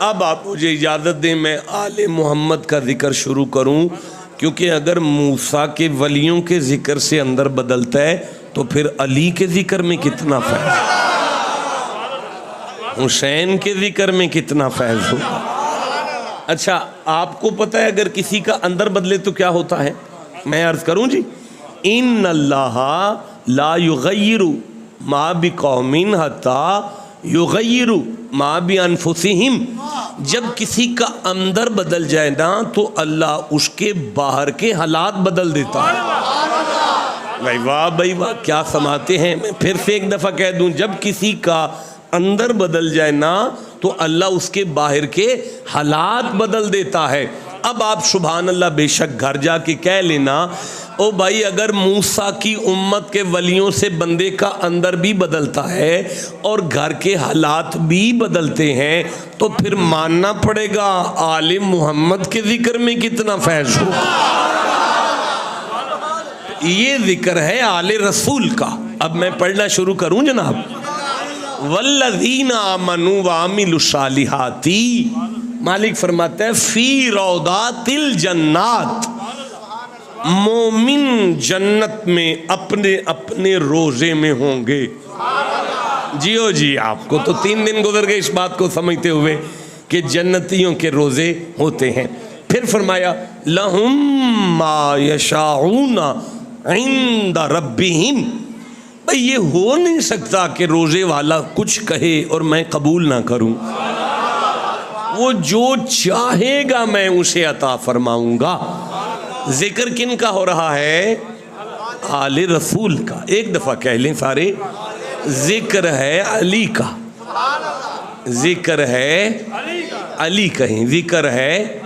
اب آپ مجھے اجازت دیں میں آل محمد کا ذکر شروع کروں، کیونکہ اگر موسیٰ کے ولیوں کے ذکر سے اندر بدلتا ہے تو پھر علی کے ذکر میں کتنا فیض، حسین کے ذکر میں کتنا فیض ہوگا۔ اچھا آپ کو پتہ ہے اگر کسی کا اندر بدلے تو کیا ہوتا ہے؟ میں عرض کروں جی، ان اللہ لا یغیر ما بقوم حتی یغیر ما بانفسہم، جب کسی کا اندر بدل جائے نا تو اللہ اس کے باہر کے حالات بدل دیتا ہے۔ بھائی واہ کیا سماتے ہیں۔ میں پھر سے ایک دفعہ کہہ دوں، جب کسی کا اندر بدل جائے نا تو اللہ اس کے باہر کے حالات بدل دیتا ہے۔ اب آپ سبحان اللہ بے شک گھر جا کے کہہ لینا، او بھائی اگر موسیٰ کی امت کے ولیوں سے بندے کا اندر بھی بدلتا ہے اور گھر کے حالات بھی بدلتے ہیں تو پھر ماننا پڑے گا آل محمد کے ذکر میں کتنا فیض ہو۔ یہ ذکر ہے آل رسول کا۔ اب میں پڑھنا شروع کروں جناب۔ والذین آمنوا وعملوا الصالحات، مالک فرماتا ہے فی روضات الجنات، مومن جنت میں اپنے اپنے روزے میں ہوں گے۔ جیو جی، آپ کو تو 3 دن گزر گئے اس بات کو سمجھتے ہوئے کہ جنتیوں کے روزے ہوتے ہیں۔ پھر فرمایا لہم ما یشاءون عند ربہم، بھئی یہ ہو نہیں سکتا کہ روزے والا کچھ کہے اور میں قبول نہ کروں، وہ جو چاہے گا میں اسے عطا فرماؤں گا۔ ذکر کن کا ہو رہا ہے؟ آل رسول کا۔ ایک دفعہ کہہ لیں سارے، ذکر ہے علی کا، ذکر ہے علی، کہیں ذکر ہے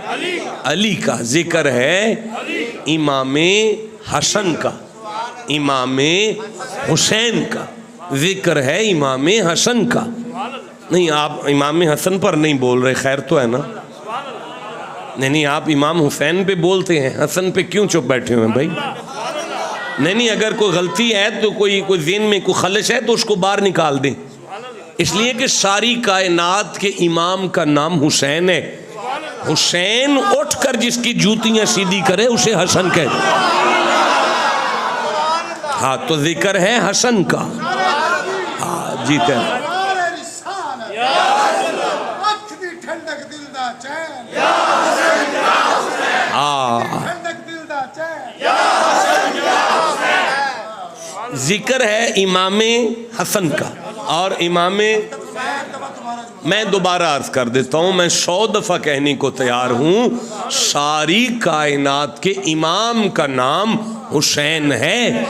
علی کا، ذکر ہے امام حسن کا، امام حسین کا، ذکر ہے امام حسن کا۔ نہیں آپ امام حسن پر نہیں بول رہے، خیر تو ہے نا؟ نہیں آپ امام حسین پہ بولتے ہیں، حسن پہ کیوں چپ بیٹھے ہوئے ہیں بھائی؟ نہیں اگر کوئی غلطی ہے تو کوئی ذہن میں کوئی خلش ہے تو اس کو باہر نکال دیں، اس لیے کہ ساری کائنات کے امام کا نام حسین ہے۔ حسین اٹھ کر جس کی جوتیاں سیدھی کرے اسے حسن کہتے ہیں۔ ہاں تو ذکر ہے حسن کا۔ ہاں جی کہتے ذکر ہے امام حسن کا اور امام، میں دوبارہ عرض کر دیتا ہوں، میں 100 دفعہ کہنے کو تیار ہوں، ساری کائنات کے امام کا نام حسین ہے،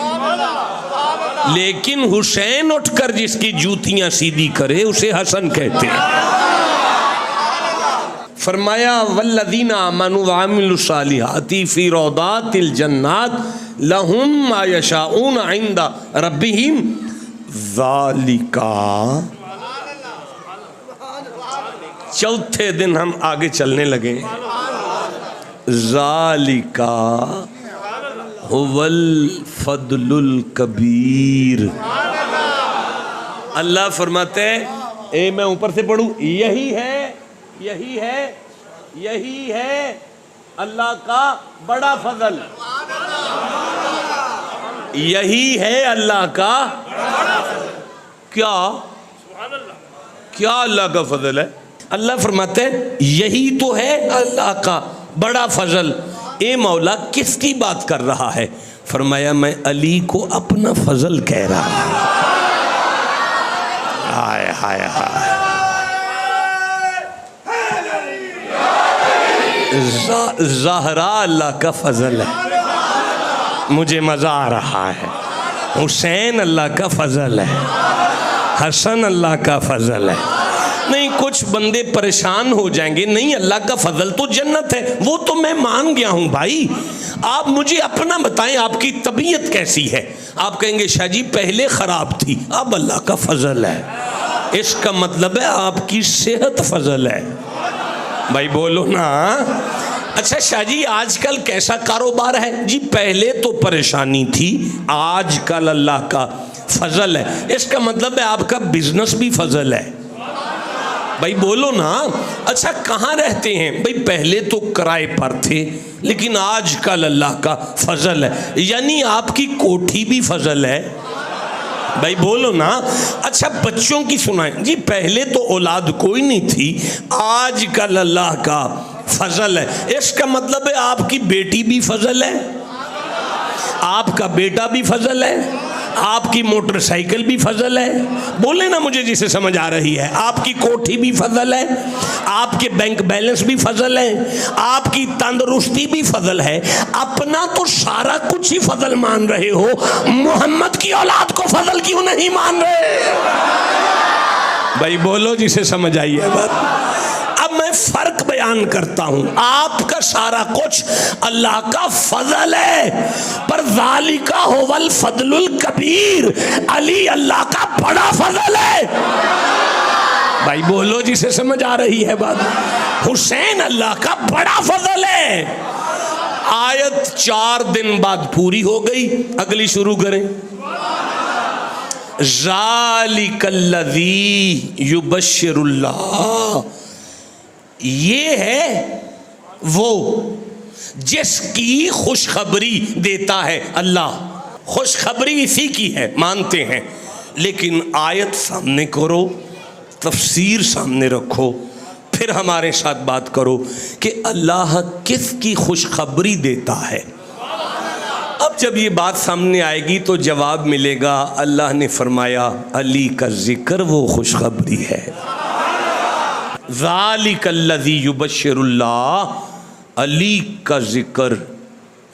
لیکن حسین اٹھ کر جس کی جوتیاں سیدھی کرے اسے حسن کہتے ہیں۔ فرمایا والذین آمنوا وعملوا الصالحات فی روضات الجنات لہم ما یشاءون عند ربہم ذالک۔ چوتھے دن ہم آگے چلنے لگے، ذالک هو الفضل الکبیر۔ اللہ فرماتے ہیں، میں اوپر سے پڑھوں، یہی ہے اللہ کا بڑا فضل، یہی ہے اللہ کا کیا اللہ کا فضل ہے؟ اللہ فرماتے ہیں یہی تو ہے اللہ کا بڑا فضل۔ اے مولا کس کی بات کر رہا ہے؟ فرمایا میں علی کو اپنا فضل کہہ رہا ہوں۔ ہائے ہائے ہائے، زہرا اللہ کا فضل ہے، مجھے مزہ آ رہا ہے۔ حسین اللہ کا فضل ہے، حسن اللہ کا فضل ہے۔ نہیں کچھ بندے پریشان ہو جائیں گے، نہیں اللہ کا فضل تو جنت ہے، وہ تو میں مان گیا ہوں بھائی، آپ مجھے اپنا بتائیں آپ کی طبیعت کیسی ہے؟ آپ کہیں گے شاہ جی پہلے خراب تھی، اب اللہ کا فضل ہے، اس کا مطلب ہے آپ کی صحت فضل ہے۔ بھائی بولو نا۔ اچھا شاہ جی آج کل کیسا کاروبار ہے؟ جی پہلے تو پریشانی تھی، آج کل اللہ کا فضل ہے، اس کا مطلب ہے آپ کا بزنس بھی فضل ہے۔ بھائی بولو نا. اچھا کہاں رہتے ہیں؟ بھائی پہلے تو کرائے پر تھے لیکن آج کل اللہ کا فضل ہے، یعنی آپ کی کوٹھی بھی فضل ہے. بھائی بولو نا. اچھا بچوں کی سنائیں جی، پہلے تو اولاد کوئی نہیں تھی، آج کل اللہ کا فضل ہے. اس کا مطلب ہے آپ کی بیٹی بھی فضل ہے، آپ کا بیٹا بھی فضل ہے، آپ کی موٹر سائیکل بھی فضل ہے. بولے نا مجھے جسے سمجھ آ رہی ہے. آپ کی کوٹھی بھی فضل ہے، آپ کے بینک بیلنس بھی فضل ہے، آپ کی تندرستی بھی فضل ہے. اپنا تو سارا کچھ ہی فضل مان رہے ہو، محمد کی اولاد کو فضل کیوں نہیں مان رہے؟ بھائی بولو جسے سمجھ آئی ہے بات. اب میں فرق بیان کرتا ہوں. آپ کا سارا کچھ اللہ کا فضل ہے، پر ذالک هو الفضل الکبیر، علی اللہ کا بڑا فضل ہے. بھائی بولو جسے سمجھ آ رہی ہے بات. حسین اللہ کا بڑا فضل ہے. آیت 4 دن بعد پوری ہو گئی، اگلی شروع کریں. ذالک الذی یبشر اللہ، یہ ہے وہ جس کی خوشخبری دیتا ہے اللہ. خوشخبری اسی کی ہے، مانتے ہیں، لیکن آیت سامنے کرو، تفسیر سامنے رکھو، پھر ہمارے ساتھ بات کرو کہ اللہ کس کی خوشخبری دیتا ہے. اب جب یہ بات سامنے آئے گی تو جواب ملے گا. اللہ نے فرمایا علی کا ذکر وہ خوشخبری ہے. ذالک الذی یبشر اللہ، علی کا ذکر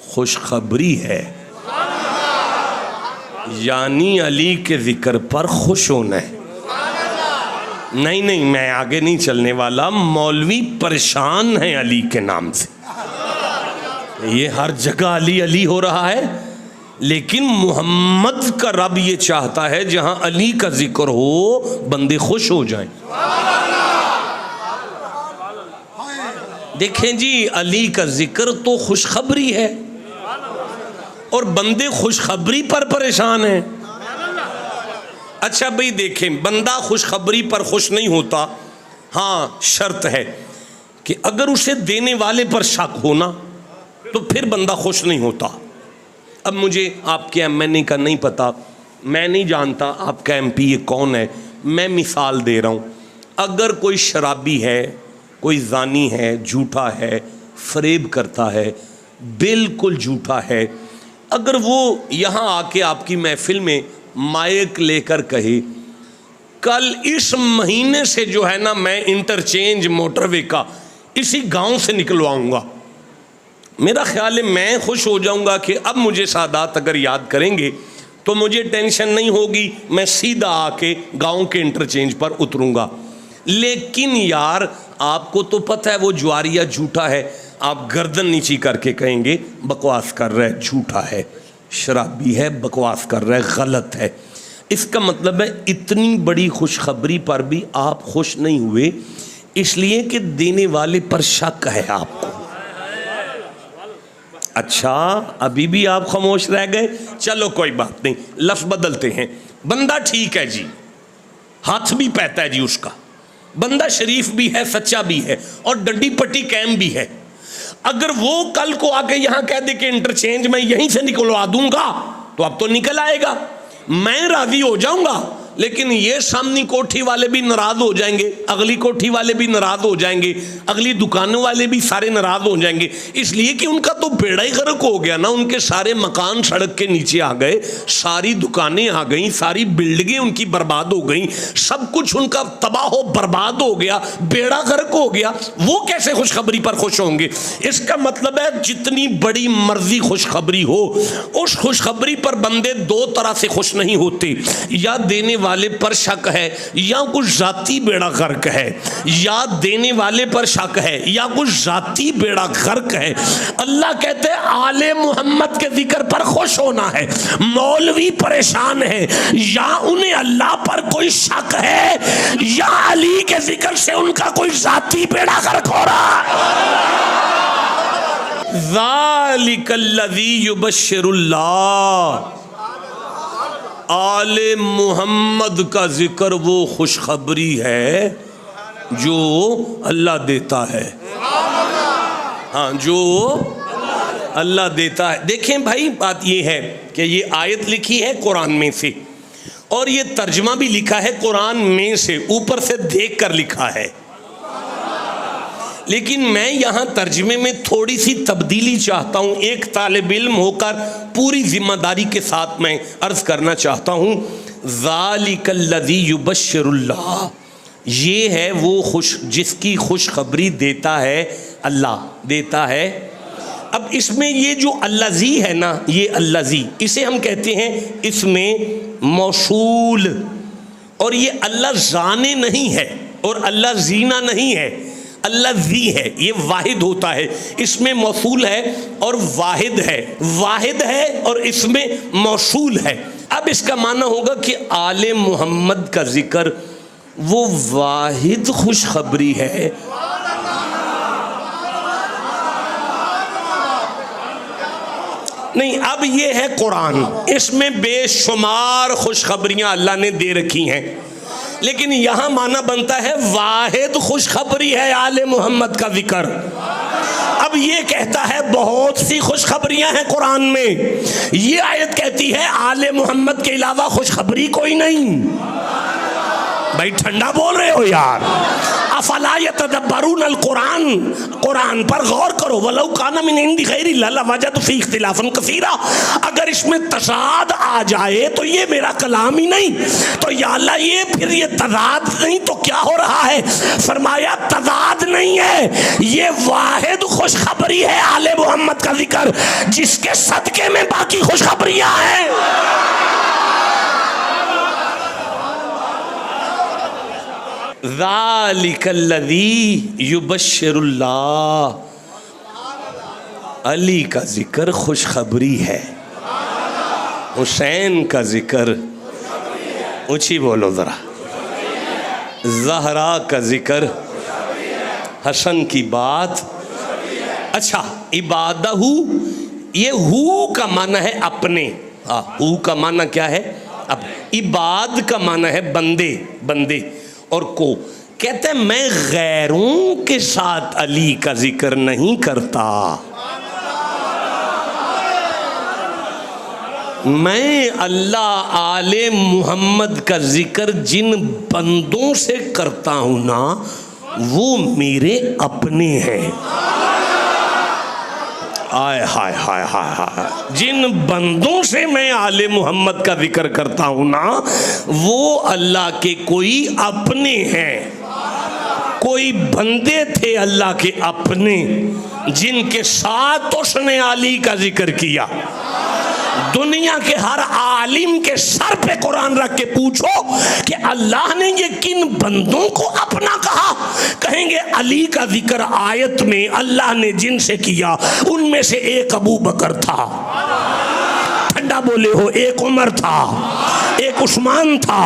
خوشخبری ہے، یعنی علی کے ذکر پر خوش ہونا ہے. نہیں میں آگے نہیں چلنے والا. مولوی پریشان ہیں علی کے نام سے، یہ ہر جگہ علی علی ہو رہا ہے، لیکن محمد کا رب یہ چاہتا ہے جہاں علی کا ذکر ہو بندے خوش ہو جائیں. دیکھیں جی، علی کا ذکر تو خوشخبری ہے اور بندے خوشخبری پر پریشان ہیں. اچھا بھئی دیکھیں، بندہ خوشخبری پر خوش نہیں ہوتا. ہاں شرط ہے کہ اگر اسے دینے والے پر شک ہونا تو پھر بندہ خوش نہیں ہوتا. اب مجھے آپ کے ایم این اے کا نہیں پتا، میں نہیں جانتا آپ کا ایم پی یہ کون ہے. میں مثال دے رہا ہوں. اگر کوئی شرابی ہے، کوئی زانی ہے، جھوٹا ہے، فریب کرتا ہے، بالکل جھوٹا ہے، اگر وہ یہاں آ کے آپ کی محفل میں مائک لے کر کہے کل اس مہینے سے جو ہے نا میں انٹرچینج موٹر وے کا اسی گاؤں سے نکلواؤں گا، میرا خیال ہے میں خوش ہو جاؤں گا کہ اب مجھے سادات اگر یاد کریں گے تو مجھے ٹینشن نہیں ہوگی، میں سیدھا آ کے گاؤں کے انٹرچینج پر اتروں گا. لیکن یار آپ کو تو پتہ ہے وہ جواریا جھوٹا ہے، آپ گردن نیچی کر کے کہیں گے بکواس کر رہا ہے، جھوٹا ہے، شرابی ہے، بکواس کر رہا ہے، غلط ہے. اس کا مطلب ہے اتنی بڑی خوشخبری پر بھی آپ خوش نہیں ہوئے، اس لیے کہ دینے والے پر شک ہے آپ کو. اچھا ابھی بھی آپ خاموش رہ گئے، چلو کوئی بات نہیں، لفظ بدلتے ہیں. بندہ ٹھیک ہے جی، ہاتھ بھی پہتا ہے جی اس کا، بندہ شریف بھی ہے، سچا بھی ہے، اور ڈنڈی پٹی قائم بھی ہے. اگر وہ کل کو آ کے یہاں کہہ دے کہ انٹرچینج میں یہیں سے نکلوا دوں گا تو اب تو نکل آئے گا، میں راضی ہو جاؤں گا. لیکن یہ سامنی کوٹھی والے بھی ناراض ہو جائیں گے، اگلی کوٹھی والے بھی ناراض ہو جائیں گے، اگلی دکانوں والے بھی سارے ناراض ہو جائیں گے، اس لیے کہ ان کا تو بیڑا ہی غرق ہو گیا نا. ان کے سارے مکان سڑک کے نیچے آ گئے، ساری دکانیں آ گئیں، ساری بلڈنگیں ان کی برباد ہو گئیں، سب کچھ ان کا تباہ و برباد ہو گیا، بیڑا غرق ہو گیا. وہ کیسے خوشخبری پر خوش ہوں گے؟ اس کا مطلب ہے جتنی بڑی مرضی خوشخبری ہو، اس خوشخبری پر بندے دو طرح سے خوش نہیں ہوتے. یا دینے والے پر شک ہے، یا کچھ ذاتی بیڑا غرق ہے، یا دینے والے پر شک ہے یا کچھ ذاتی بیڑا غرق ہے. اللہ کہتے ہیں آل محمد کے ذکر پر خوش ہونا ہے. مولوی پریشان ہے، یا انہیں اللہ پر کوئی شک ہے یا علی کے ذکر سے ان کا کوئی ذاتی بیڑا غرق ہو رہا ہے. ذالک الذی یبشر اللہ، آل محمد کا ذکر وہ خوشخبری ہے جو اللہ دیتا ہے. ہاں جو اللہ دیتا ہے. دیکھیں بھائی بات یہ ہے کہ یہ آیت لکھی ہے قرآن میں سے اور یہ ترجمہ بھی لکھا ہے قرآن میں سے، اوپر سے دیکھ کر لکھا ہے. لیکن میں یہاں ترجمے میں تھوڑی سی تبدیلی چاہتا ہوں. ایک طالب علم ہو کر پوری ذمہ داری کے ساتھ میں عرض کرنا چاہتا ہوں، ذالک الذی یبشر اللہ، یہ ہے وہ جس کی خوشخبری دیتا ہے اللہ، دیتا ہے. اب اس میں یہ جو الذی ہے نا، یہ الذی اسے ہم کہتے ہیں اس میں موصول، اور یہ اللہ زانے نہیں ہے اور اللہ زینا نہیں ہے، الذی ہے. یہ واحد ہوتا ہے، اس میں موصول ہے اور واحد ہے، واحد ہے اور اس میں موصول ہے. اب اس کا معنی ہوگا کہ آل محمد کا ذکر وہ واحد خوشخبری ہے. نہیں، اب یہ ہے قرآن، اس میں بے شمار خوشخبریاں اللہ نے دے رکھی ہیں، لیکن یہاں معنی بنتا ہے واحد خوشخبری ہے آل محمد کا ذکر. اب یہ کہتا ہے بہت سی خوشخبریاں ہیں قرآن میں، یہ آیت کہتی ہے آل محمد کے علاوہ خوشخبری کوئی نہیں. بھائی ٹھنڈا بول رہے ہو یار. افلا یتدبرون القرآن، قرآن پر غور کرو. ولو کان من عند غیر اللہ لوجدوا فیہ اختلافا کثیرا، اگر اس میں تضاد آ جائے تو یہ میرا کلام ہی نہیں. تو یا اللہ یہ تضاد نہیں تو کیا ہو رہا ہے؟ فرمایا تضاد نہیں ہے، یہ واحد خوشخبری ہے آل محمد کا ذکر، جس کے صدقے میں باقی خوشخبریاں ہیں. ذالک الذی یبشر اللہ، علی کا ذکر خوشخبری ہے، حسین کا ذکر اونچی بولو ذرا، زہرا کا ذکر، حسن کی بات. اچھا عبادہ، یہ ہو کا معنی ہے اپنے، ہو کا معنی کیا ہے؟ عباد کا معنی ہے بندے، بندے. اور کو کہتے ہیں میں غیروں کے ساتھ علی کا ذکر نہیں کرتا، میں اللہ آل محمد کا ذکر جن بندوں سے کرتا ہوں نا وہ میرے اپنے ہیں. آئے ہائے ہائے ہائے ہائے، جن بندوں سے میں آل محمد کا ذکر کرتا ہوں نا وہ اللہ کے کوئی اپنے ہیں. کوئی بندے تھے اللہ کے اپنے جن کے ساتھ اس نے علی کا ذکر کیا. دنیا کے ہر عالم کے سر پہ قرآن رکھ کے پوچھو کہ اللہ نے یہ کن بندوں کو اپنا کہا، کہیں گے علی کا ذکر آیت میں اللہ نے جن سے کیا ان میں سے ایک ابو بکر تھا. ٹھنڈا بولے ہو. ایک عمر تھا، ایک عثمان تھا،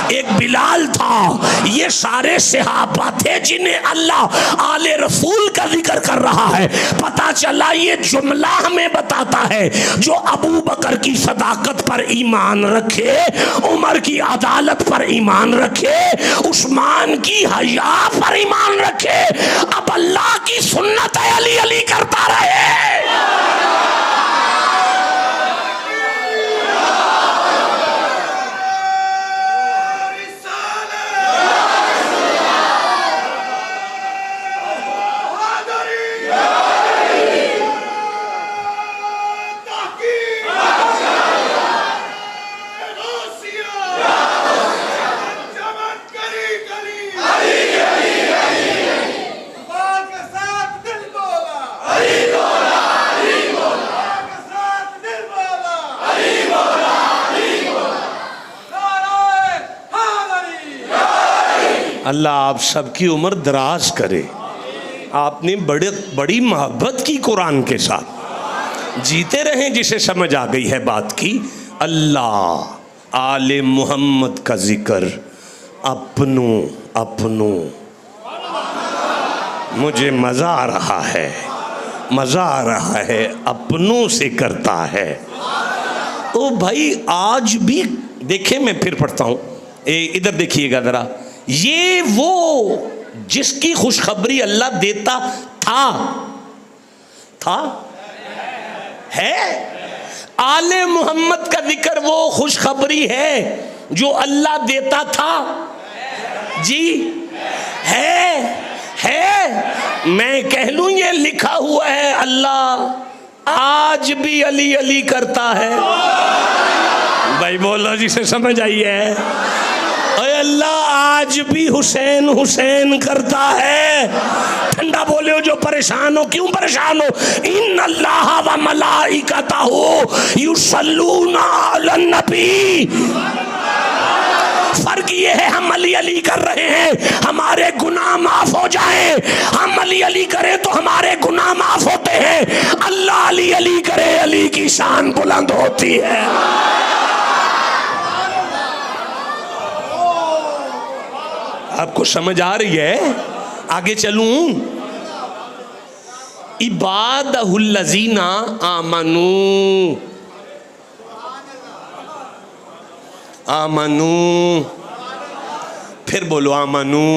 ایک بلال تھا. یہ سارے صحابہ تھے جنہیں اللہ آل رسول کا ذکر کر رہا ہے. پتا چلا یہ جملہ ہمیں بتاتا ہے جو ابو بکر کی صداقت پر ایمان رکھے، عمر کی عدالت پر ایمان رکھے، عثمان کی حیا پر ایمان رکھے، اب اللہ کی سنت ہے علی علی کرتا رہے. اللہ آپ سب کی عمر دراز کرے. آپ نے بڑی محبت کی قرآن کے ساتھ، جیتے رہیں. جسے سمجھ آ گئی ہے بات کی، اللہ آل محمد کا ذکر اپنوں مجھے مزہ آ رہا ہے، مزہ آ رہا ہے، اپنوں سے کرتا ہے. تو بھائی آج بھی دیکھیں، میں پھر پڑھتا ہوں، ادھر دیکھیے گا ذرا. یہ وہ جس کی خوشخبری اللہ دیتا تھا ہے آل محمد کا ذکر وہ خوشخبری ہے جو اللہ دیتا تھا جی ہے میں کہہ لوں یہ لکھا ہوا ہے اللہ آج بھی علی علی کرتا ہے بھائی بولو جسے سمجھ آئیے اے اللہ آج بھی حسین حسین کرتا ہے ٹھنڈا بولے ہو جو پریشان ہو کیوں پریشان ہو ان اللہ و ملائکتہ یصلون علی النبی فرق یہ ہے ہم علی علی کر رہے ہیں ہمارے گناہ معاف ہو جائیں ہم علی علی کریں تو ہمارے گناہ معاف ہوتے ہیں اللہ علی علی کرے علی کی شان بلند ہوتی ہے آپ کو سمجھ آ رہی ہے آگے چلوں عبادہ الذین آمنوا پھر بولو آمنو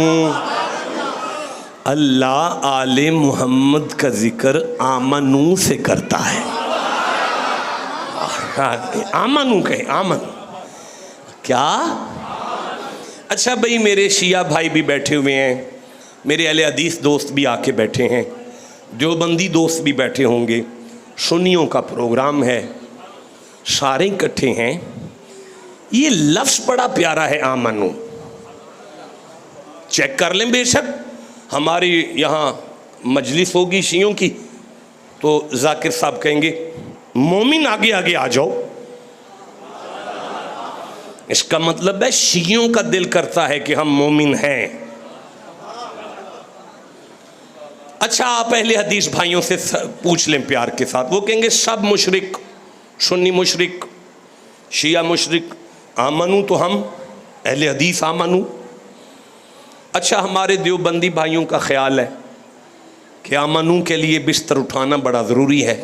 اللہ آل محمد کا ذکر آمنو سے کرتا ہے آمنو کہیں آمنو کیا اچھا بھئی میرے شیعہ بھائی بھی بیٹھے ہوئے ہیں میرے اہل حدیث دوست بھی آ کے بیٹھے ہیں دیوبندی دوست بھی بیٹھے ہوں گے سنیوں کا پروگرام ہے سارے اکٹھے ہیں یہ لفظ بڑا پیارا ہے آمنو چیک کر لیں بے شک ہماری یہاں مجلس ہوگی شیعوں کی تو ذاکر صاحب کہیں گے مومن آگے آگے آ جاؤ اس کا مطلب ہے شیعوں کا دل کرتا ہے کہ ہم مومن ہیں اچھا آپ اہل حدیث بھائیوں سے پوچھ لیں پیار کے ساتھ وہ کہیں گے سب مشرک سنی مشرک شیعہ مشرک آمنو تو ہم اہل حدیث آمنو اچھا ہمارے دیوبندی بھائیوں کا خیال ہے کہ آمنو کے لیے بستر اٹھانا بڑا ضروری ہے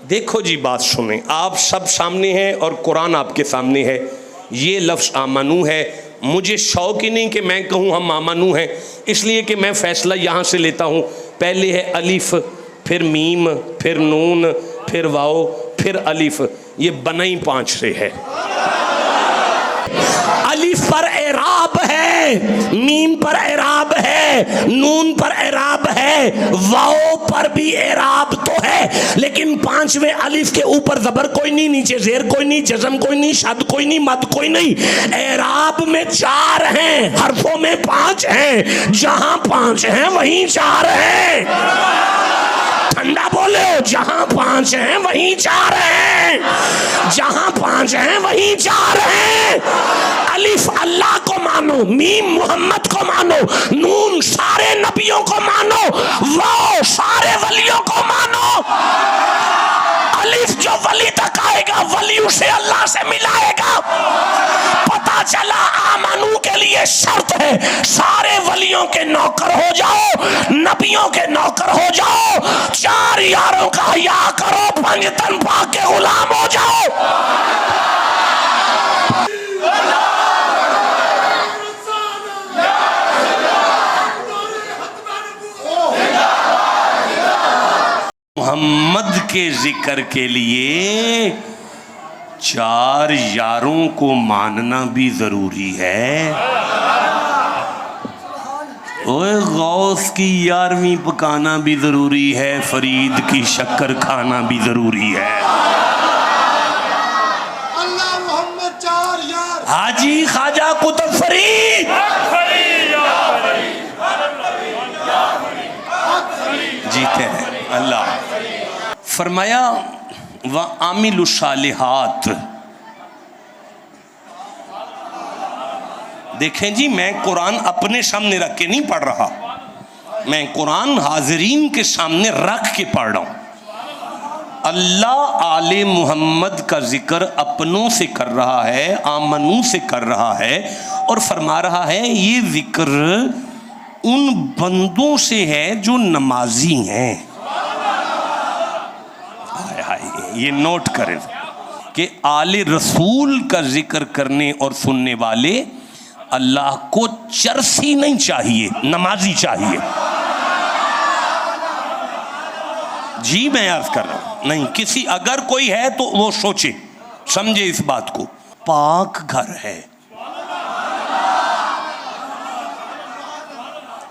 دیکھو جی بات سنیں آپ سب سامنے ہیں اور قرآن آپ کے سامنے ہے یہ لفظ آمنو ہے مجھے شوق ہی نہیں کہ میں کہوں ہم آمنو ہیں اس لیے کہ میں فیصلہ یہاں سے لیتا ہوں پہلے ہے الف پھر میم پھر نون پھر واو پھر الف یہ بنائی 5 سے ہے الف پر اعراب ہے میم پر اعراب ہے نون پر اعراب ہے واو پر بھی اعراب تو ہے لیکن 5ویں الف کے اوپر زبر کوئی نہیں نیچے زیر کوئی نہیں جزم کوئی نہیں شد کوئی نہیں مد کوئی نہیں اعراب میں 4 ہیں حرفوں میں 5 ہیں جہاں 5 ہیں وہیں 4 ہیں ٹھنڈا بولے جہاں 5 ہیں وہیں 4 ہیں جہاں 5 ہیں وہیں 4 ہیں الف اللہ کو مانو میم محمد کو مانو نون سارے نبیوں کو مانو واو سارے ولیوں کو مانو الف جو ولی تک آئے گا ولی اسے اللہ سے ملائے گا پتا چلا آمنو کے لیے شرط ہے سارے ولیوں کے نوکر ہو جاؤ نبیوں کے نوکر ہو جاؤ 4 یاروں کا حیا کرو 5 تن پاک کے غلام ہو جاؤ محمد کے ذکر کے لیے 4 یاروں کو ماننا بھی ضروری ہے اوے غوث کی 11ویں پکانا بھی ضروری ہے فرید کی شکر کھانا بھی ضروری ہے اللہ محمد 4 یار حاجی خواجہ قطب فرید جیتے ہیں اللہ فرمایا وَعَامِلُ الصَّالِحَاتِ دیکھیں جی میں قرآن اپنے سامنے رکھ کے نہیں پڑھ رہا میں قرآن حاضرین کے سامنے رکھ کے پڑھ رہا ہوں اللہ آل محمد کا ذکر اپنوں سے کر رہا ہے آمنوں سے کر رہا ہے اور فرما رہا ہے یہ ذکر ان بندوں سے ہے جو نمازی ہیں یہ نوٹ کریں کہ آل رسول کا ذکر کرنے اور سننے والے اللہ کو چرسی نہیں چاہیے، نمازی چاہیے. جی میں عرض کر رہا ہوں، نہیں کسی اگر کوئی ہے تو وہ سوچے سمجھے اس بات کو. پاک گھر ہے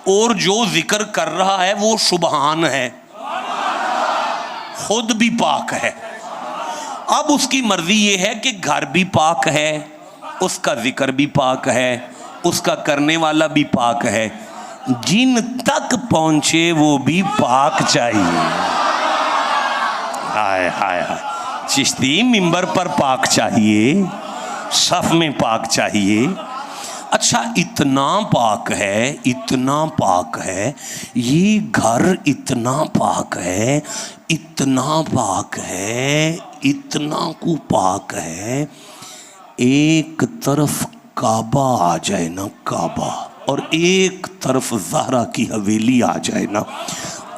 اور جو ذکر کر رہا ہے وہ سبحان ہے، خود بھی پاک ہے. اب اس کی مرضی یہ ہے کہ گھر بھی پاک ہے، اس کا ذکر بھی پاک ہے، اس کا کرنے والا بھی پاک ہے، جن تک پہنچے وہ بھی پاک چاہیے. ہائے ہائے ہائے، چشتی ممبر پر پاک چاہیے، صف میں پاک چاہیے. اچھا اتنا پاک ہے، اتنا پاک ہے، یہ گھر اتنا پاک ہے، اتنا پاک ہے، اتنا کو پاک ہے. ایک طرف کعبہ آ جائے نا، کعبہ، اور ایک طرف زہرا کی حویلی آ جائے نا،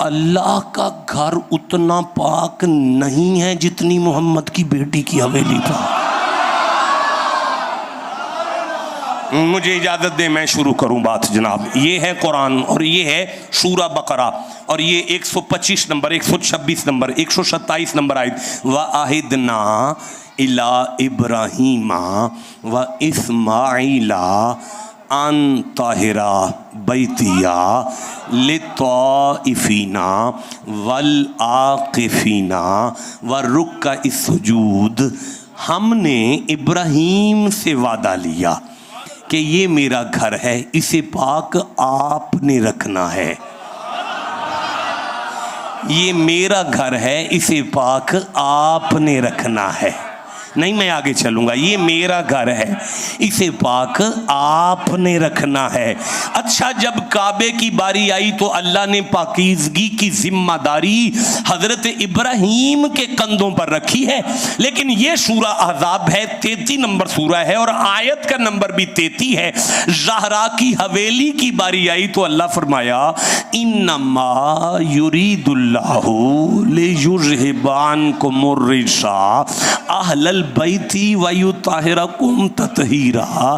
اللہ کا گھر اتنا پاک نہیں ہے جتنی محمد کی بیٹی کی حویلی پاک. مجھے اجازت دیں میں شروع کروں بات جناب. یہ ہے قرآن اور یہ ہے سورہ بقرہ اور یہ 125 نمبر، 126 نمبر، 127 نمبر آیت. وَعَهِدْنَا إِلَىٰ إِبْرَاهِيمَ وَإِسْمَاعِيلَ أَن طَهِرَ بَيْتِيَ لِلطَّائِفِينَ وَالْعَاكِفِينَ وَالرُّكَّعِ السُّجُودِ. ہم نے ابراہیم سے وعدہ لیا کہ یہ میرا گھر ہے، اسے پاک آپ نے رکھنا ہے. یہ میرا گھر ہے، اسے پاک آپ نے رکھنا ہے. نہیں میں آگے چلوں گا. یہ میرا گھر ہے، اسے پاک آپ نے رکھنا ہے. اچھا جب کعبے کی باری آئی تو اللہ نے پاکیزگی کی ذمہ داری حضرت ابراہیم کے کندھوں پر رکھی ہے. لیکن یہ سورہ احزاب ہے، 33 نمبر سورہ ہے اور آیت کا نمبر بھی 33 ہے. زہرا کی حویلی کی باری آئی تو اللہ فرمایا انما یرید اللہ لیذھب عنکم الرجس اہل البیتی ویطہرکم تطہیرا.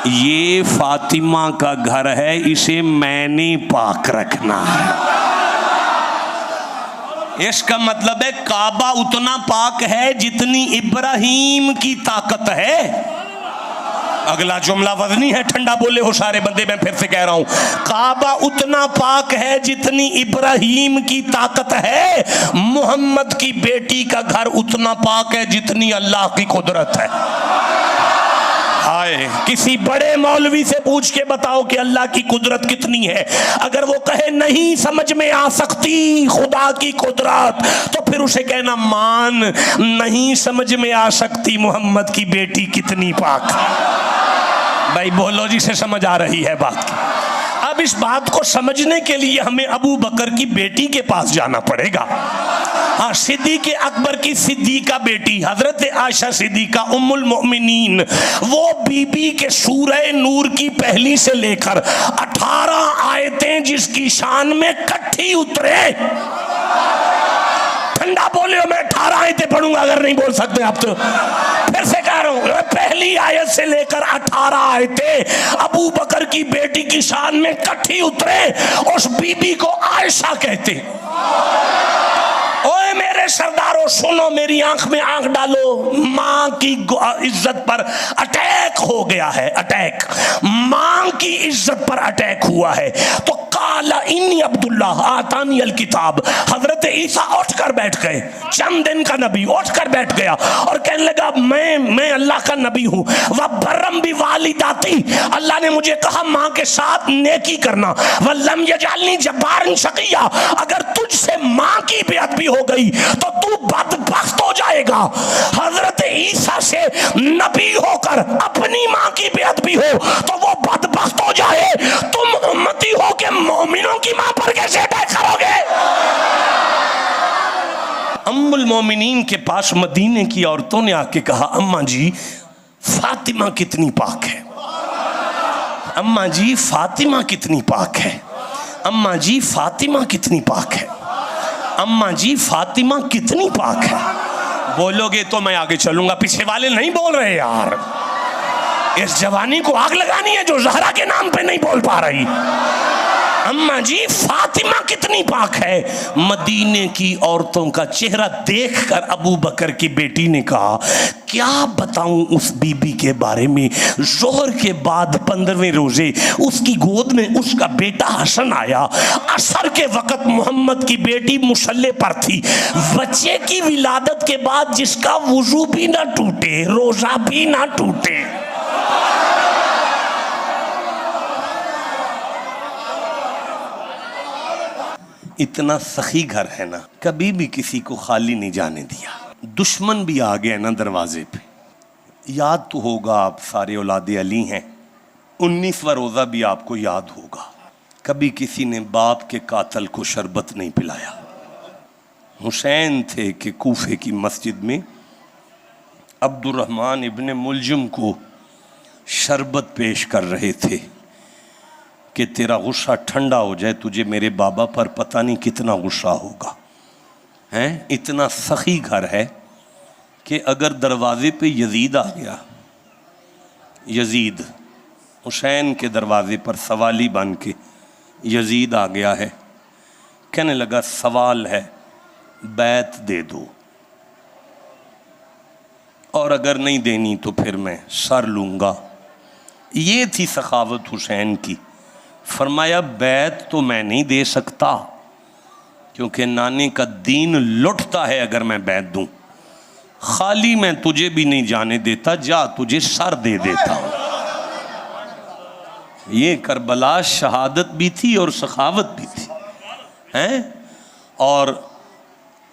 یہ فاطمہ کا گھر ہے، اسے میں نے پاک رکھنا ہے. اس کا مطلب ہے کعبہ اتنا پاک ہے جتنی ابراہیم کی طاقت ہے. اگلا جملہ وزنی ہے، ٹھنڈا بولے ہو سارے بندے. میں پھر سے کہہ رہا ہوں، کعبہ اتنا پاک ہے جتنی ابراہیم کی طاقت ہے. محمد کی بیٹی کا گھر اتنا پاک ہے جتنی اللہ کی قدرت ہے. ہائے کسی بڑے مولوی سے پوچھ کے بتاؤ کہ اللہ کی قدرت کتنی ہے. اگر وہ کہے نہیں سمجھ میں آ سکتی خدا کی قدرت، تو پھر اسے کہنا مان نہیں سمجھ میں آ سکتی محمد کی بیٹی کتنی پاک. بھائی بولو جی سے سمجھ آ رہی ہے بات. اب اس بات کو سمجھنے کے لیے ہمیں ابو بکر کی بیٹی کے پاس جانا پڑے گا. ہاں صدیق اکبر کی صدیقہ بیٹی حضرت عائشہ صدیقہ ام المؤمنین، وہ بی بی کے سورہ نور کی پہلی سے لے کر 18 آیتیں جس کی شان میں کٹھی اترے. ٹھنڈا بولے ہو، میں 18 آیتیں پڑھوں گا اگر نہیں بول سکتے آپ تو. پھر سے کہہ رہا ہوں، پہلی آیت سے لے کر 18 آیتیں ابو بکر کی بیٹی کی شان میں کٹھی اترے. اس بی بی کو عائشہ کہتے. اوے میرے سرداروں سنو، میری آنکھ میں آنکھ ڈالو. ماں کی عزت پر اٹیک ہو گیا ہے، اٹیک ماں کی عزت پر اٹیک ہوا ہے. تو قال انی عبداللہ آتانی الکتاب. حضرت عیسیٰ اٹھ کر بیٹھ گئے، چند دن کا نبی اٹھ کر بیٹھ گیا اور کہنے لگا میں اللہ کا نبی ہوں. وبرم بوالدتی، اللہ نے مجھے کہا ماں کے ساتھ نیکی کرنا. ولم یجعلنی جبارا شقیا، اگر تجھ سے ماں کی بے ادبی ہو گئی تو بدبخت ہو جائے گا. حضرت عیسیٰ سے نبی ہو کر اپنی ماں کی بے ادبی ہو تو وہ بدبخت ہو جائے. تم امتی ہو کہ مومنوں کی ماں پر کیسے اٹیک کرو گے؟ ام المومنین کے پاس مدینے کی عورتوں نے آ کے کہا اماں جی فاطمہ کتنی پاک ہے، اماں جی فاطمہ کتنی پاک ہے، اماں جی فاطمہ کتنی پاک ہے، اماں جی فاطمہ کتنی پاک ہے. بولو گے تو میں آگے چلوں گا، پیچھے والے نہیں بول رہے یار. اس جوانی کو آگ لگانی ہے جو زہرا کے نام پہ نہیں بول پا رہی۔ اماں جی فاطمہ کتنی پاک ہے، مدینے کی عورتوں کا چہرہ دیکھ کر ابو بکر کی بیٹی نے کہا کیا بتاؤں اس بی بی کے بارے میں، ظہر کے بعد 15ویں روزے اس کی گود میں اس کا بیٹا حسن آیا، عصر کے وقت محمد کی بیٹی مصلی پر تھی، بچے کی ولادت کے بعد جس کا وضو بھی نہ ٹوٹے روزہ بھی نہ ٹوٹے۔ اتنا سخی گھر ہے نا، کبھی بھی کسی کو خالی نہیں جانے دیا۔ دشمن بھی آ گیا نا دروازے پہ، یاد تو ہوگا آپ سارے اولاد علی ہیں، 19واں روزہ بھی آپ کو یاد ہوگا، کبھی کسی نے باپ کے قاتل کو شربت نہیں پلایا۔ حسین تھے کہ کوفے کی مسجد میں عبد الرحمن ابن ملجم کو شربت پیش کر رہے تھے کہ تیرا غصہ ٹھنڈا ہو جائے، تجھے میرے بابا پر پتہ نہیں کتنا غصہ ہوگا۔ اتنا سخی گھر ہے کہ اگر دروازے پہ یزید آ گیا، یزید حسین کے دروازے پر سوالی بن کے یزید آ گیا ہے، کہنے لگا سوال ہے بیعت دے دو، اور اگر نہیں دینی تو پھر میں سر لوں گا۔ یہ تھی سخاوت حسین کی۔ فرمایا بیعت تو میں نہیں دے سکتا کیونکہ نانے کا دین لٹتا ہے اگر میں بیعت دوں، خالی میں تجھے بھی نہیں جانے دیتا، جا تجھے سر دے دیتا ہوں۔ یہ کربلا شہادت بھی تھی اور سخاوت بھی تھی۔ اور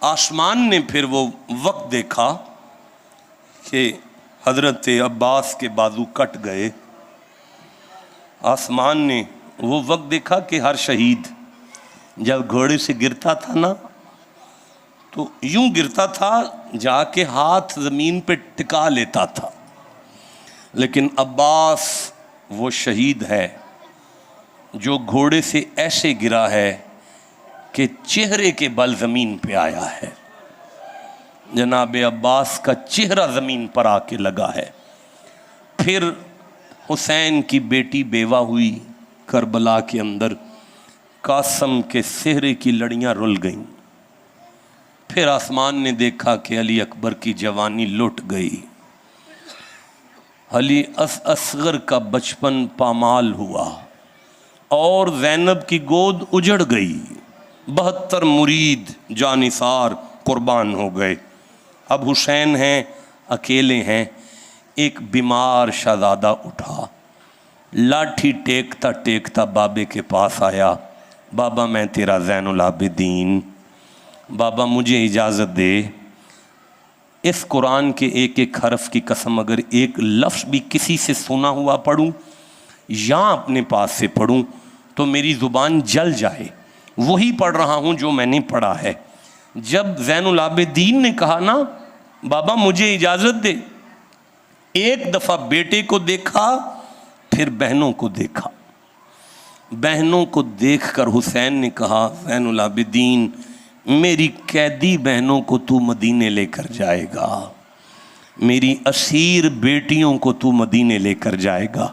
آسمان نے پھر وہ وقت دیکھا کہ حضرت عباس کے بازو کٹ گئے، آسمان نے وہ وقت دیکھا کہ ہر شہید جب گھوڑے سے گرتا تھا نا تو یوں گرتا تھا جا کے ہاتھ زمین پہ ٹکا لیتا تھا، لیکن عباس وہ شہید ہے جو گھوڑے سے ایسے گرا ہے کہ چہرے کے بل زمین پہ آیا ہے۔ جناب عباس کا چہرہ زمین پر آ کے لگا ہے۔ پھر حسین کی بیٹی بیوہ ہوئی کربلا کے اندر، قاسم کے صحرے کی لڑیاں رل گئیں۔ پھر آسمان نے دیکھا کہ علی اکبر کی جوانی لٹ گئی، علی اصغر کا بچپن پامال ہوا اور زینب کی گود اجڑ گئی، 72 مرید جانثار قربان ہو گئے۔ اب حسین ہیں، اکیلے ہیں۔ ایک بیمار شہزادہ اٹھا، لاٹھی ٹیکتا ٹیکتا بابے کے پاس آیا، بابا میں تیرا زین العابدین، بابا مجھے اجازت دے، اس قرآن کے ایک ایک حرف کی قسم اگر ایک لفظ بھی کسی سے سنا ہوا پڑھوں یا اپنے پاس سے پڑھوں تو میری زبان جل جائے، وہی پڑھ رہا ہوں جو میں نے پڑھا ہے۔ جب زین العابدین نے کہا نا بابا مجھے اجازت دے، ایک دفعہ بیٹے کو دیکھا پھر بہنوں کو دیکھا، بہنوں کو دیکھ کر حسین نے کہا زین العابدین میری قیدی بہنوں کو تو مدینے لے کر جائے گا، میری اسیر بیٹیوں کو تو مدینے لے کر جائے گا،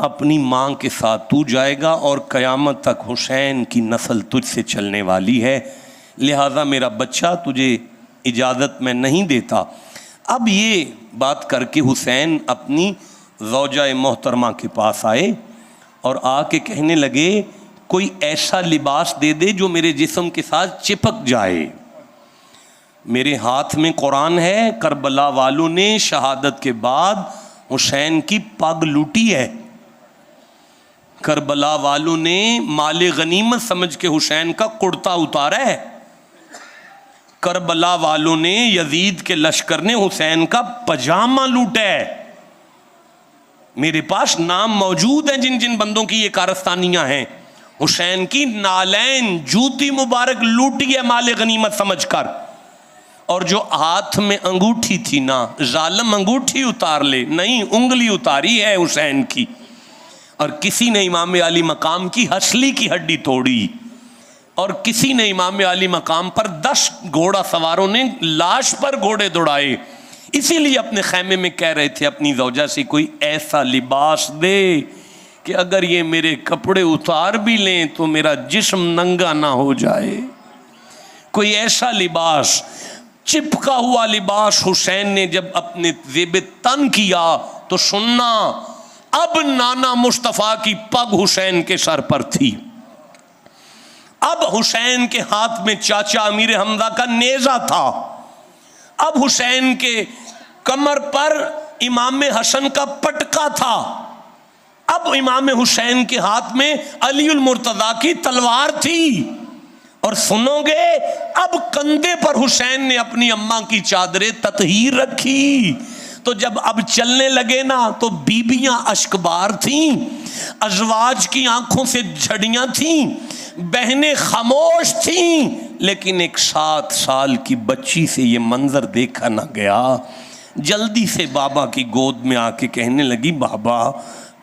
اپنی ماں کے ساتھ تو جائے گا اور قیامت تک حسین کی نسل تجھ سے چلنے والی ہے، لہٰذا میرا بچہ تجھے اجازت میں نہیں دیتا۔ اب یہ بات کر کے حسین اپنی زوجہ محترمہ کے پاس آئے اور آ کے کہنے لگے کوئی ایسا لباس دے دے جو میرے جسم کے ساتھ چپک جائے، میرے ہاتھ میں قرآن ہے، کربلا والوں نے شہادت کے بعد حسین کی پگ لوٹی ہے، کربلا والوں نے مال غنیمت سمجھ کے حسین کا کرتا اتارا ہے، کربلا والوں نے یزید کے لشکر نے حسین کا پجامہ لوٹا ہے۔ میرے پاس نام موجود ہیں جن جن بندوں کی یہ کارستانیاں ہیں، حسین کی نالین جوتی مبارک لوٹی ہے مال غنیمت سمجھ کر، اور جو ہاتھ میں انگوٹھی تھی نا، ظالم انگوٹھی اتار لے، نہیں انگلی اتاری ہے حسین کی، اور کسی نے امام علی مقام کی ہسلی کی ہڈی توڑی، اور کسی نے امام علی مقام پر 10 گھوڑا سواروں نے لاش پر گھوڑے دوڑائے، اسی لیے اپنے خیمے میں کہہ رہے تھے اپنی زوجہ سے کوئی ایسا لباس دے کہ اگر یہ میرے کپڑے اتار بھی لیں تو میرا جسم ننگا نہ ہو جائے. کوئی ایسا لباس. چپکا ہوا لباس حسین نے جب اپنے زیب تن کیا تو سننا اب نانا مصطفیٰ کی پگ حسین کے سر پر تھی. اب حسین کے ہاتھ میں چاچا امیر حمزہ کا نیزہ تھا. اب حسین کے کمر پر امام حسن کا پٹکا تھا. اب امام حسین کے ہاتھ میں علی المرتضیٰ کی تلوار تھی. اور سنو گے اب کندھے پر حسین نے اپنی اماں کی چادر تطہیر رکھی. تو جب اب چلنے لگے نا تو بیبیاں اشکبار تھیں, ازواج کی آنکھوں سے جھڑیاں تھیں, بہنیں خاموش تھیں, لیکن ایک 7 سال کی بچی سے یہ منظر دیکھا نہ گیا. جلدی سے بابا کی گود میں آ کے کہنے لگی بابا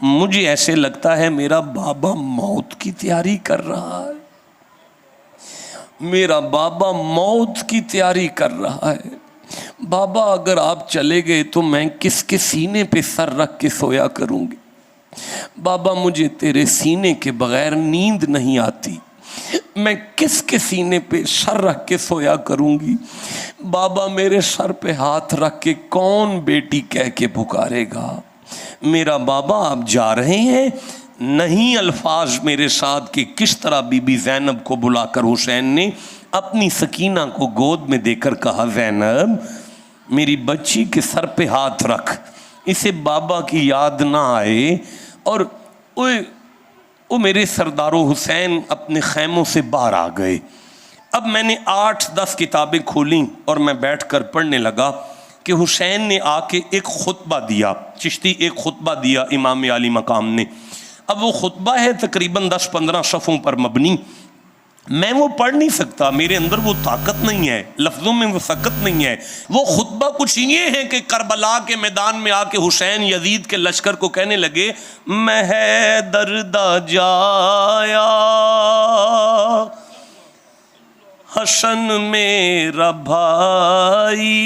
مجھے ایسے لگتا ہے میرا بابا موت کی تیاری کر رہا ہے, میرا بابا موت کی تیاری کر رہا ہے. بابا اگر آپ چلے گئے تو میں کس کے سینے پہ سر رکھ کے سویا کروں گی. بابا مجھے تیرے سینے کے بغیر نیند نہیں آتی, میں کس کے سینے پہ سر رکھ کے سویا کروں گی. بابا میرے سر پہ ہاتھ رکھ کے کون بیٹی کہہ کے پکارے گا. میرا بابا آپ جا رہے ہیں. نہیں الفاظ میرے ساتھ کہ کس طرح بی بی زینب کو بلا کر حسین نے اپنی سکینہ کو گود میں دے کر کہا زینب میری بچی کے سر پہ ہاتھ رکھ, اسے بابا کی یاد نہ آئے. اور وہ میرے سردارو حسین اپنے خیموں سے باہر آ گئے. اب میں نے 8-10 کتابیں کھولیں اور میں بیٹھ کر پڑھنے لگا کہ حسین نے آ کے ایک خطبہ دیا. چشتی ایک خطبہ دیا امام عالی مقام نے. اب وہ خطبہ ہے تقریباً 10-15 صفحوں پر مبنی. میں وہ پڑھ نہیں سکتا, میرے اندر وہ طاقت نہیں ہے, لفظوں میں وہ سکت نہیں ہے. وہ خطبہ کچھ یہ ہے کہ کربلا کے میدان میں آ کے حسین یزید کے لشکر کو کہنے لگے میں حیدر دا جایا حسن میرا بھائی,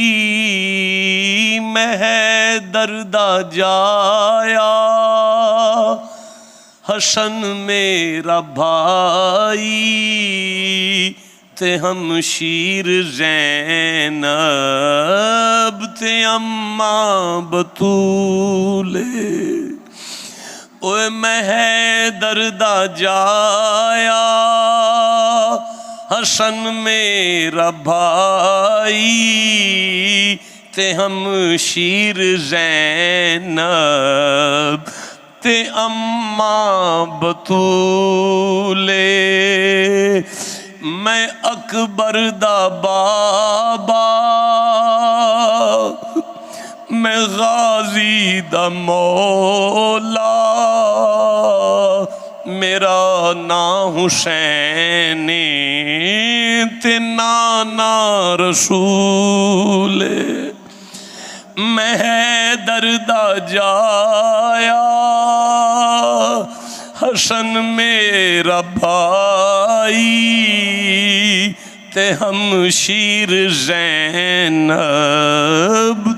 میں حیدر دا جایا حسن میرا بھائی, تے ہم شیر زینب تے اماں بطولے. اوے میں حیدر دا جایا حسن میرا بھائی, تے ہم شیر زینب تے اماں بطولے. میں اکبر دا بابا میں غازی دا مولا, میرا نام حسین تے نانا رسول. میں حیدر دا جایا حسن میرا بھائی, تے ہم شیر زینب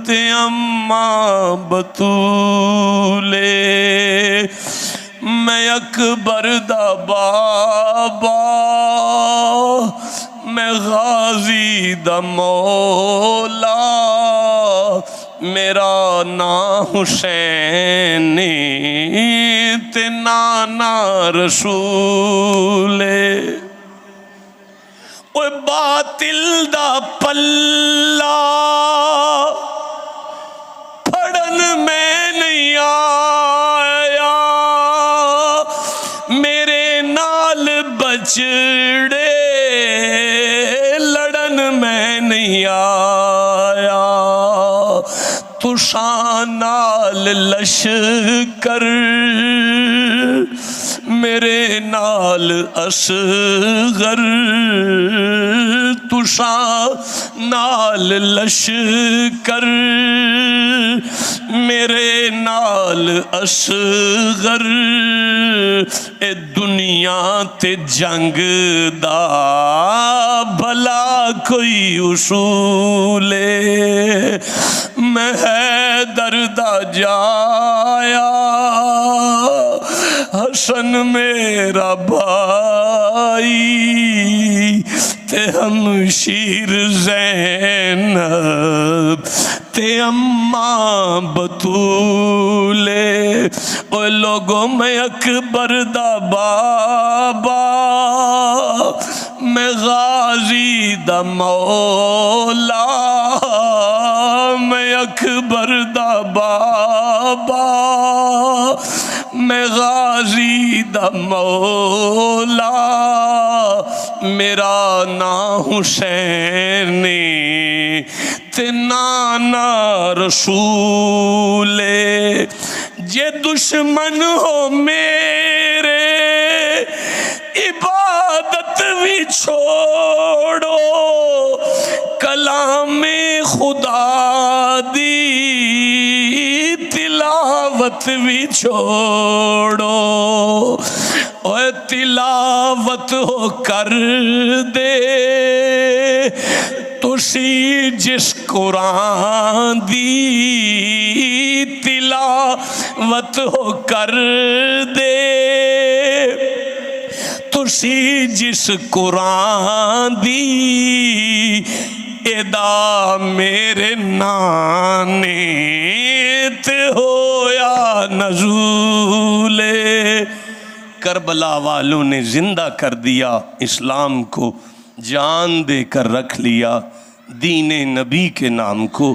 تے اماں بطولے. میں اکبر دا بابا میں غازی دا مولا, میرا نام حسین تے نانا رسول. اوے باطل دا پلہ پھڑن میں نہیں آیا, میرے نال بچڑے لڑن میں نہیں آیا. تساں نال لشکر میرے نال اصغر, تساں نال لشکر میرے نال اصغر. اے دنیا تے جنگ دا بھلا کوئی اصول, میں ہے دردہ جایا حسن میرا بھائی تے ہمشیر زینب تے اماں بطولے اوے لوگوں میں اکبر دا بابا میں غازی دا مولا میں اکبر دا بابا میں غازی دا مولا میرا نام حسین تے نانا رسول جے دشمن ہو میرے عبادت بھی چھوڑو کلام خدا دی تلاوت بھی چھوڑو اوے تلاوت ہو کر دے تسی جس قرآن دی تلاوت ہو کر دے تسی جس قرآن دی ادا میرے نانے تے ہویا نزول کربلا والوں نے زندہ کر دیا اسلام کو جان دے کر رکھ لیا دین نبی کے نام کو